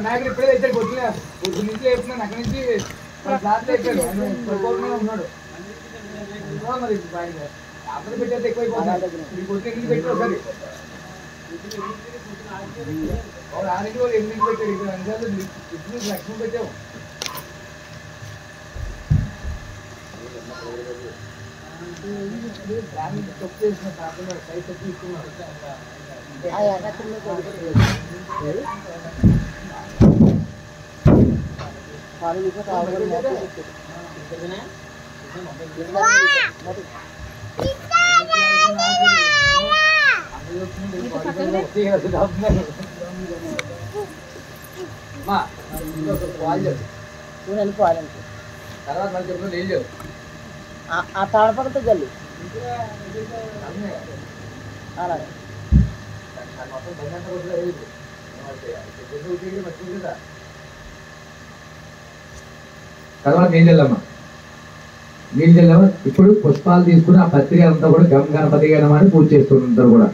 నాయకుడు ఇప్పుడే ఇచ్చాడు కొట్టిన నుంచి చెప్తున్నాను అక్కడి నుంచి ఫ్లాట్లో ఇచ్చాడు ఉన్నాడు మరి అప్పుడు పెట్టేది ఎక్కువైపోతుంది కొట్టిన నుంచి పెట్టి ఒకసారి ఆరింటి వాళ్ళు 8 పెట్టాడు ఇక్కడ అంశాలు ఇప్పుడు లక్ష్మి పెట్టావు తప్పు చేసిన కాకుండా సైజ్ తీసుకున్నాడు తర్వాత మళ్ళీ చెప్పిన లేదు ఆ తాడపడితే జల్లి అలాగే తర్వాత ఏం చేద్దామా నీళ్ళు చల్లమా ఇప్పుడు పుష్పాలు తీసుకుని ఆ పత్రిక అంతా కూడా గమ్ గణపతి గణమని పూజ చేస్తుంటారు కూడా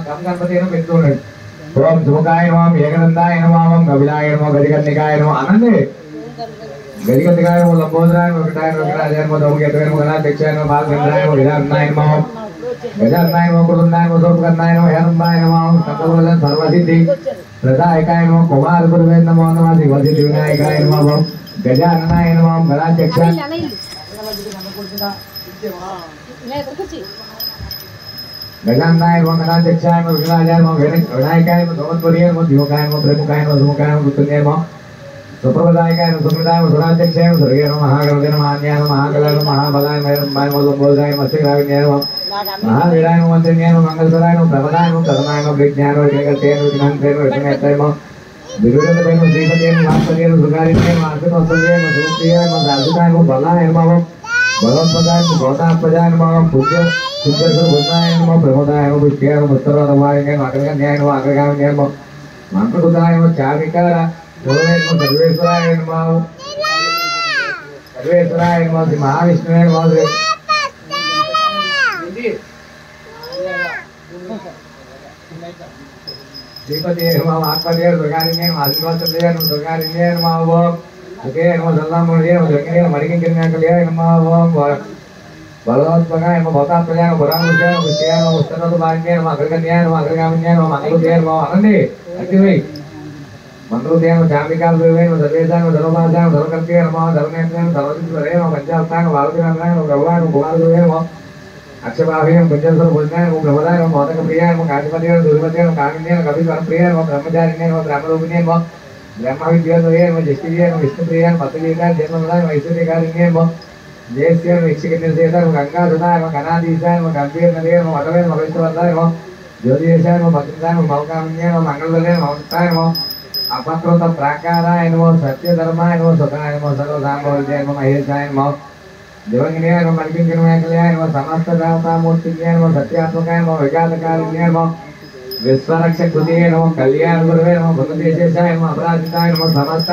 గమ్ గణపతి అయినా పెట్టుకున్నాడు ఓం సుముఖాయ నమః ఏకదంతాయ నమః కపిలాయ నమః గజకర్ణికాయ నమః అనండి గజకర్ణికాయ నమః లంబోదరాయ నమః వికటాయ నమః వికటాయ నమః ధౌమ్యకేతయ నమః గణాధ్యక్షాయ నమః బాలచంద్రాయ నమః విధానాయ నమః గజానాయ నమః కుటుంబాయ నమః సోపకర్ణాయ నమః హేరంబాయ నమః సర్వవద సర్వసిద్ధి ప్రదాయకాయ నమః కుమార గురువే నమః నమః శివసిద్ధి వినాయకాయ నమః గజాననాయ నమః గణాధ్యక్షాయ गजाननाय नमः गणाध्यक्षाय नमः विघ्नाय नमः विनायकाय नमः धोमत्वर्याय नमः जीवकाय नमः प्रेमकाय नमः सुमुखाय नमः पुत्रयाय नमः सुप्रभदायकाय नमः सुमृताय नमः सुराध्यक्षाय नमः सर्वे नमः महागणपते नमः अन्याय नमः महाकलाय नमः महाबलाय नमः बोधाय नमः श्रीराविन्याय नमः महावीराय नमः मंत्रिण्याय नमः मंगलस्वराय नमः प्रभदाय नमः प्रथमाय नमः विज्ञाय नमः जगत्याय नमः विघ्नाय नमः विष्णुयाय नमः विरुद्धताय नमः श्रीपतये नमः वासुदेवाय नमः सुगारिण्याय नमः अर्पितोत्सवाय नमः सुप्रियाय नमः साधुकाय नमः बलाय नमः बलोत्पदाय नमः गौतात्मजाय नमः पूज्य बुद्धाय नमः प्रमोदाय नमः पुष्याय नमः उत्तराय नमः अग्रगण्याय नमः अग्रगामिन्याय नमः मंत्रसुताय नमः चाविकार सर्वेश्वराय नमः सर्वेश्वराय नमः श्री महाविष्णुवे नमः श्रीपति नमः आत्मदेव दुर्गारिण्ये नमः आदिवासदेव नमः दुर्गारिण्ये नमः ओम ओके नमः सल्लामुनिये नमः जगन्नाथ मणिकंकर्ण्याकल्याय नमः ओम बलवत्पगाय नमः भवतात्मजाय नमः वरानुजाय नमः विषयाय नमः उत्तरदुभाग्याय नमः अग्रगण्याय नमः अग्रगामिन्याय नमः मंगलुदयाय नमः अनंदे अतिवै मंगलुदयाय नमः जामिकाल देवाय नमः सर्वेदाय नमः धर्मपादाय नमः धर्मकर्त्याय नमः धर्मेन्द्राय नमः धर्मजितवराय नमः पंचावताय नमः बालकृष्णाय नमः प्रभुवाय नमः कुमारदेवाय नमः अक्षभावे नमः पंचेश्वर भोजनाय नमः प्रभुदाय नमः मोदकप्रियाय नमः कांतिपतये नमः दुर्मते नमः कामिन्याय नमः कपिवरप्रियाय नमः ब्रह्मचारिण्याय नमः ब्रह्मरूपिण्याय नमः ब्रह्मविद्याधरे नमः जष्टिप्रियाय नमः विष्णुप्रियाय नमः पतलीकाय जन्मदाय नमः ऐश्वर्यकारिण्याय नमः जयस्य वीक्षकनिर्देशाय नमः गंगाधराय नमः गणाधीशाय नमः गंभीरनदे नमः अटवे नमः विष्णुवर्धाय नमः ज्योतिषाय नमः भक्तिदाय नमः भवकामिन्याय नमः मंगलदले नमः भक्ताय नमः अपकृत प्राकाराय नमः सत्यधर्माय नमः सुखाय नमः सर्वसाम्भवत्याय नमः महेशाय नमः देवगिन्याय नमः मणिकंकर्ण्याकल्याय नमः समस्त देवतामूर्तिज्ञाय नमः सत्यात्मकाय नमः विघातकारिण्याय नमः विश्वरक्षकृते नमः कल्याण गुरुवे नमः भगवदेशेशाय नमः अपराजिताय नमः समस्त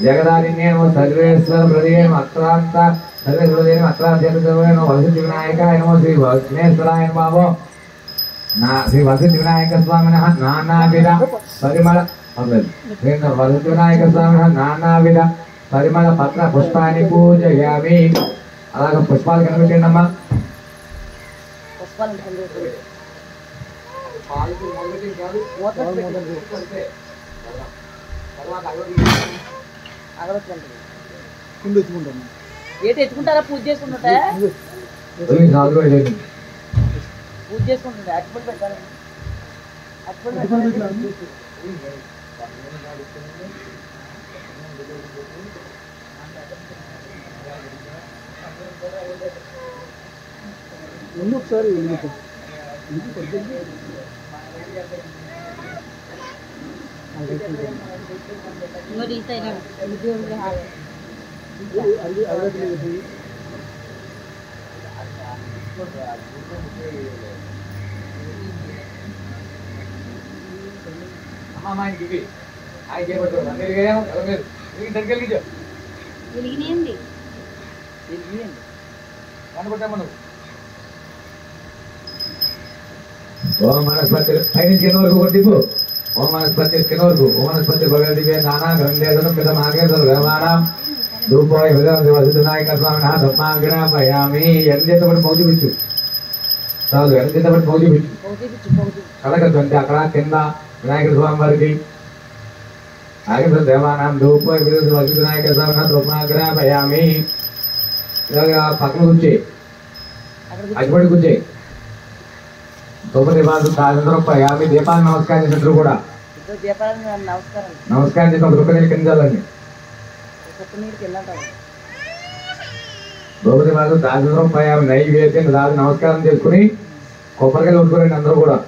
जगदादिन्याय नमः सर्वेश्वर प्रदेय नमः अत्रांत सर्वेश्वरदेय नमः अत्रांत्यर्देवाय नमः वसुदेवनायकाय नमः श्री विघ्नेश्वराय नमः ना श्री वसुदेवनायक स्वामिनः नानाविध परिमल श्री वसुदेवनायक स्वामिनः नानाविध परिमल पत्र पुष्पाणि पूजयामि అలాగే పుష్పాలు కనిపెట్టండి అమ్మా పుష్పాలు పాలకు మొదటి కాదు తర్వాత అగరొత్తి ఏంటి ఎత్తుకుంటారా పూజ చేసుకుంటుంటా పూజ చేసుకుంటుంటా అట్టుపడి పెట్టాలి ముందు ఒకసారి అమ్మా ఇంటికి ఆయన చేయబట్టు దగ్గరికి వెలిగినాయండి కనబడ్డామా నువ్వు ఓం వనస్పతి పైన కింద వరకు కొట్టిపు ఓం వనస్పతి కింద వరకు ఓం వనస్పతి భగవద్గీత నానా గ్రంథేదనం పిత మార్గేశ్వర వ్యవహారం రూపోయ వసునాయక స్వామి నా దత్మాగ్రహయామి ఎంత చేతబడి మౌజు పిచ్చు చాలు ఎంత చేతబడి మౌజు పిచ్చు కలగద్దు అంటే అక్కడ కింద వినాయక స్వామి వారికి ఆగేశ్వర దేవానాం రూపోయ వసునాయక స్వామి నా దత్మాగ్రహయామి ఇలాగా పక్కన కూర్చే అటుపడి కూర్చే గొప్పది బాధ యాభై దీపాలు నమస్కారం చేసినట్లు కూడా నమస్కారం చేసిన ఒక నీళ్ళు కిందాలండి గొప్పది బాధ దాదాపు యాభై నైవి వేసి దాదాపు నమస్కారం చేసుకుని కొబ్బరికాయలు కొట్టుకోరండి అందరూ కూడా